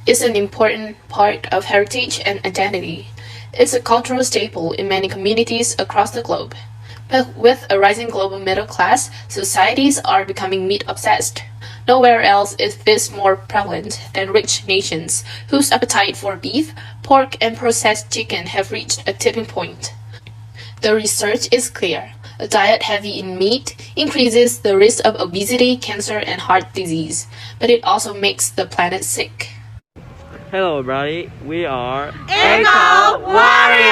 is an important part of heritage and identity. It's a cultural staple in many communities across the globe. But with a rising global middle class, societies are becoming meat obsessed. Nowhere else is this more prevalent than rich nations, whose appetite for beef, pork, and processed chicken have reached a tipping point. The research is clear. A diet heavy in meat increases the risk of obesity, cancer, and heart disease, but it also makes the planet sick. Hello everybody, we are Eco Warriors!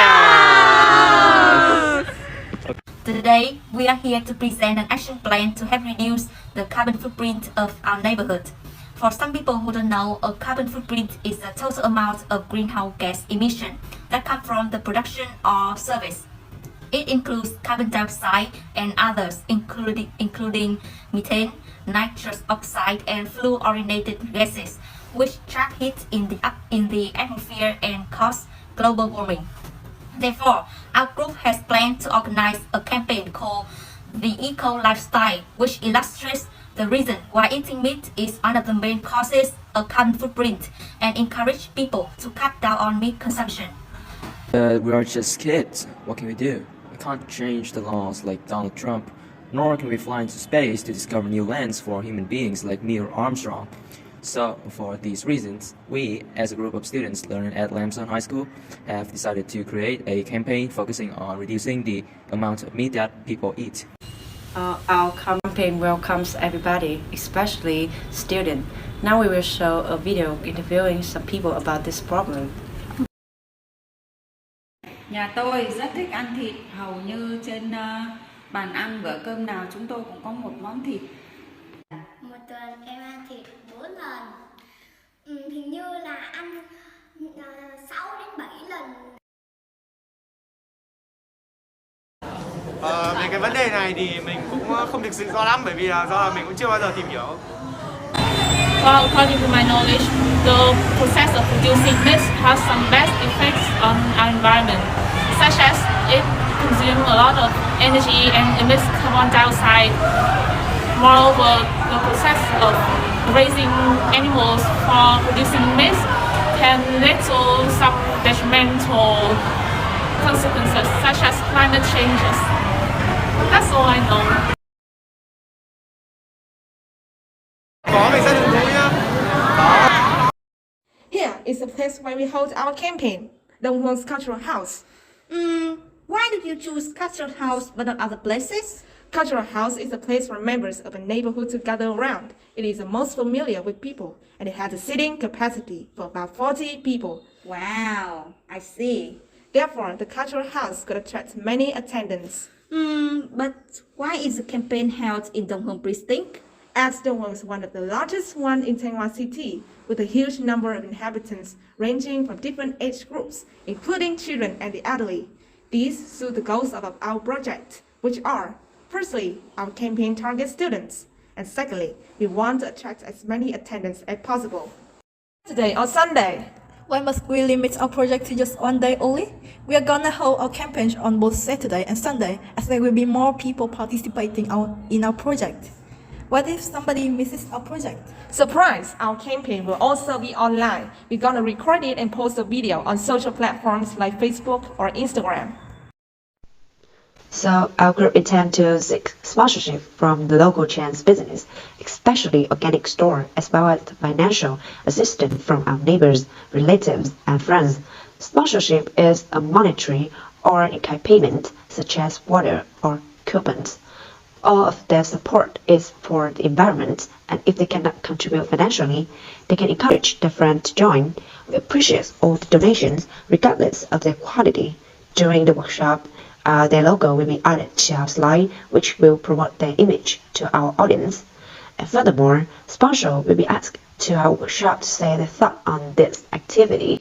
Today, we are here to present an action plan to help reduce the carbon footprint of our neighborhood. For some people who don't know, a carbon footprint is the total amount of greenhouse gas emission that come from the production or service. It includes carbon dioxide and others, including methane, nitrous oxide, and fluorinated gases, which trap heat in the atmosphere and cause global warming. Therefore, our group has planned to organize a campaign called the Eco Lifestyle, which illustrates the reason why eating meat is one of the main causes of carbon footprint and encourage people to cut down on meat consumption. We are just kids. What can we do? We can't change the laws like Donald Trump, nor can we fly into space to discover new lands for human beings like Neil Armstrong. So, for these reasons, we, as a group of students learning at Lamson High School, have decided to create a campaign focusing on reducing the amount of meat that people eat. Our campaign welcomes everybody, especially students. Now we will show a video interviewing some people about this problem. Nhà tôi rất thích ăn thịt, hầu như trên bàn ăn bữa cơm nào chúng tôi cũng có một món thịt. Một tuần em ăn thịt 4 lần. Hình như là ăn 6 đến 7 lần. Về cái vấn đề này thì mình cũng không thực sự rõ lắm, bởi vì là do là mình cũng chưa bao giờ tìm hiểu. Well, according to my knowledge, the process of producing meat has some bad effects on our environment, such as it consumes a lot of energy and emits carbon dioxide. Moreover, the process of raising animals for producing meat can lead to some detrimental consequences, such as climate changes. That's all I know. Here is the place where we hold our campaign, Dong Huang's Cultural House. Why did you choose Cultural House but not other places? Cultural House is a place for members of a neighborhood to gather around. It is the most familiar with people, and it has a seating capacity for about 40 people. Wow, I see. Therefore, the Cultural House could attract many attendants. But why is the campaign held in Donghuang Precinct? As Donghuang is one of the largest ones in Thanh City, with a huge number of inhabitants ranging from different age groups, including children and the elderly. These suit the goals of our project, which are: firstly, our campaign targets students, and secondly, we want to attract as many attendants as possible. Saturday or Sunday? Why must we limit our project to just one day only? We are gonna hold our campaign on both Saturday and Sunday, as there will be more people participating in our project. What if somebody misses our project? Surprise! Our campaign will also be online. We're gonna record it and post a video on social platforms like Facebook or Instagram. So our group intends to seek sponsorship from the local chain's business, especially organic store, as well as financial assistance from our neighbors, relatives, and friends. Sponsorship is a monetary or in-kind payment, such as water or coupons. All of their support is for the environment, and if they cannot contribute financially, they can encourage their friends to join. We appreciate all the donations, regardless of their quality. During the workshop, their logo will be added to our slide, which will promote their image to our audience. And furthermore, sponsors will be asked to our workshop to say their thought on this activity.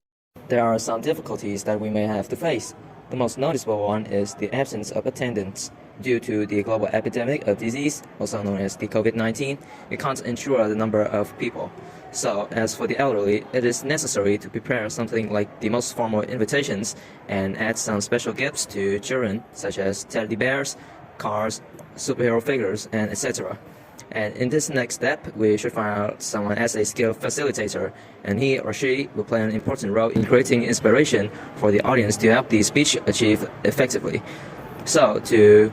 There are some difficulties that we may have to face. The most noticeable one is the absence of attendance. Due to the global epidemic of disease, also known as the COVID-19, we can't ensure the number of people. So, as for the elderly, it is necessary to prepare something like the most formal invitations and add some special gifts to children, such as teddy bears, cars, superhero figures, and etc. And in this next step, we should find out someone as a skilled facilitator, and he or she will play an important role in creating inspiration for the audience to help the speech achieve effectively. So, to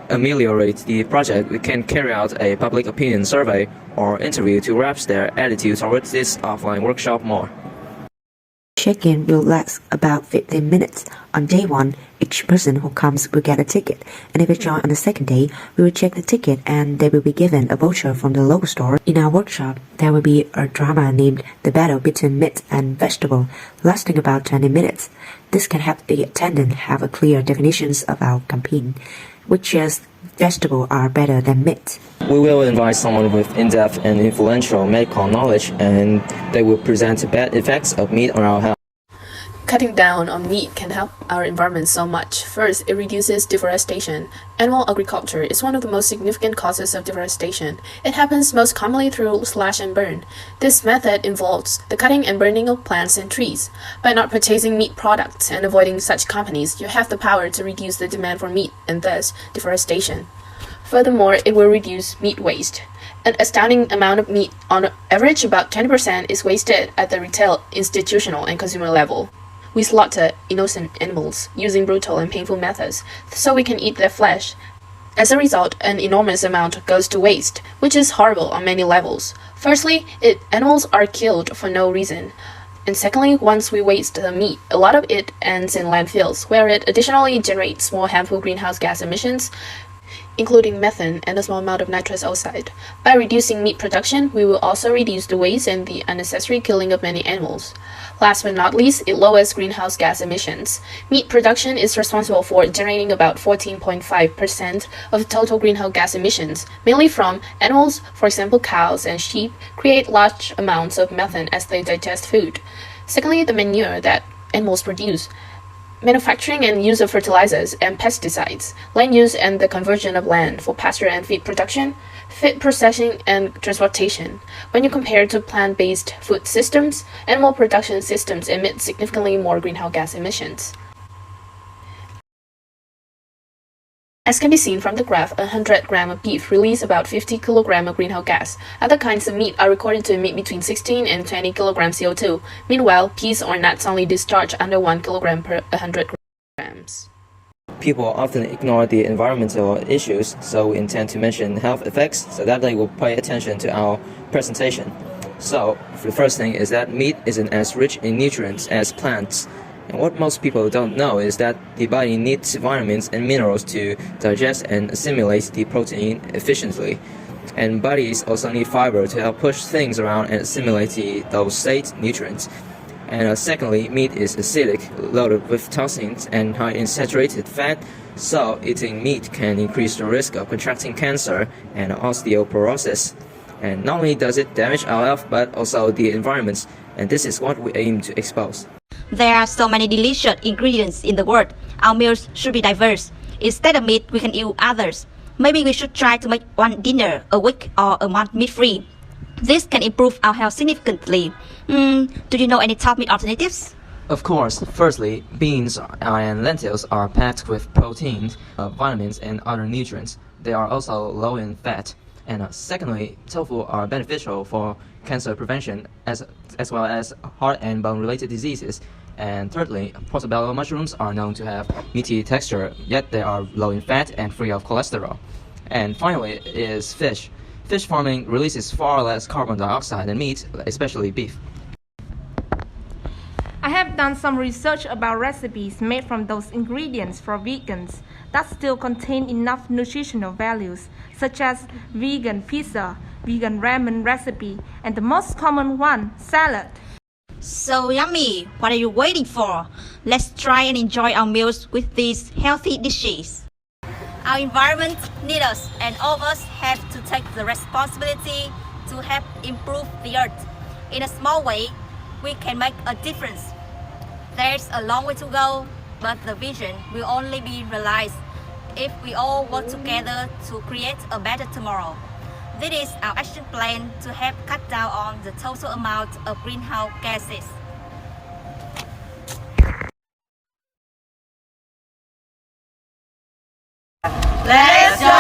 ameliorate the project, we can carry out a public opinion survey or interview to grasp their attitude towards this offline workshop more. Check-in will last about 15 minutes. On day 1, each person who comes will get a ticket, and if they join on the second day, we will check the ticket and they will be given a voucher from the local store. In our workshop, there will be a drama named The Battle Between Meat and Vegetable, lasting about 20 minutes. This can help the attendant have a clear definitions of our campaign, which is vegetables are better than meat. We will invite someone with in-depth and influential medical knowledge, and they will present the bad effects of meat on our health. Cutting down on meat can help our environment so much. First, it reduces deforestation. Animal agriculture is one of the most significant causes of deforestation. It happens most commonly through slash and burn. This method involves the cutting and burning of plants and trees. By not purchasing meat products and avoiding such companies, you have the power to reduce the demand for meat and thus deforestation. Furthermore, it will reduce meat waste. An astounding amount of meat, on average about 20%, is wasted at the retail, institutional, and consumer level. We slaughter innocent animals using brutal and painful methods so we can eat their flesh. As a result, an enormous amount goes to waste, which is horrible on many levels. Firstly, animals are killed for no reason. And secondly, once we waste the meat, a lot of it ends in landfills, where it additionally generates more harmful greenhouse gas emissions, including methane and a small amount of nitrous oxide. By reducing meat production, we will also reduce the waste and the unnecessary killing of many animals. Last but not least, it lowers greenhouse gas emissions. Meat production is responsible for generating about 14.5% of total greenhouse gas emissions, mainly from animals. For example, cows and sheep create large amounts of methane as they digest food. Secondly, the manure that animals produce. Manufacturing and use of fertilizers and pesticides, land use and the conversion of land for pasture and feed production, feed processing and transportation. When you compare to plant-based food systems, animal production systems emit significantly more greenhouse gas emissions. As can be seen from the graph, 100 grams of beef release about 50 kilograms of greenhouse gas. Other kinds of meat are recorded to emit between 16 and 20 kilograms CO2. Meanwhile, peas or nuts only discharge under 1 kilogram per 100 grams. People often ignore the environmental issues, so we intend to mention health effects so that they will pay attention to our presentation. So, the first thing is that meat isn't as rich in nutrients as plants. And what most people don't know is that the body needs vitamins and minerals to digest and assimilate the protein efficiently. And bodies also need fiber to help push things around and assimilate those state nutrients. And secondly, meat is acidic, loaded with toxins and high in saturated fat, so eating meat can increase the risk of contracting cancer and osteoporosis. And not only does it damage our health, but also the environment, and this is what we aim to expose. There are so many delicious ingredients in the world. Our meals should be diverse. Instead of meat, we can eat others. Maybe we should try to make one dinner a week or a month meat-free. This can improve our health significantly. Do you know any top meat alternatives? Of course, firstly, beans and lentils are packed with proteins, vitamins, and other nutrients. They are also low in fat. And secondly, tofu are beneficial for cancer prevention as well as heart and bone related diseases. And thirdly, portobello mushrooms are known to have meaty texture, yet they are low in fat and free of cholesterol. And finally is fish. Fish farming releases far less carbon dioxide than meat, especially beef. I have done some research about recipes made from those ingredients for vegans that still contain enough nutritional values, such as vegan pizza, vegan ramen recipe, and the most common one, salad. So yummy! What are you waiting for? Let's try and enjoy our meals with these healthy dishes. Our environment needs us, and all of us have to take the responsibility to help improve the earth. In a small way, we can make a difference. There's a long way to go, but the vision will only be realized if we all work together to create a better tomorrow. This is our action plan to help cut down on the total amount of greenhouse gases. Let's go!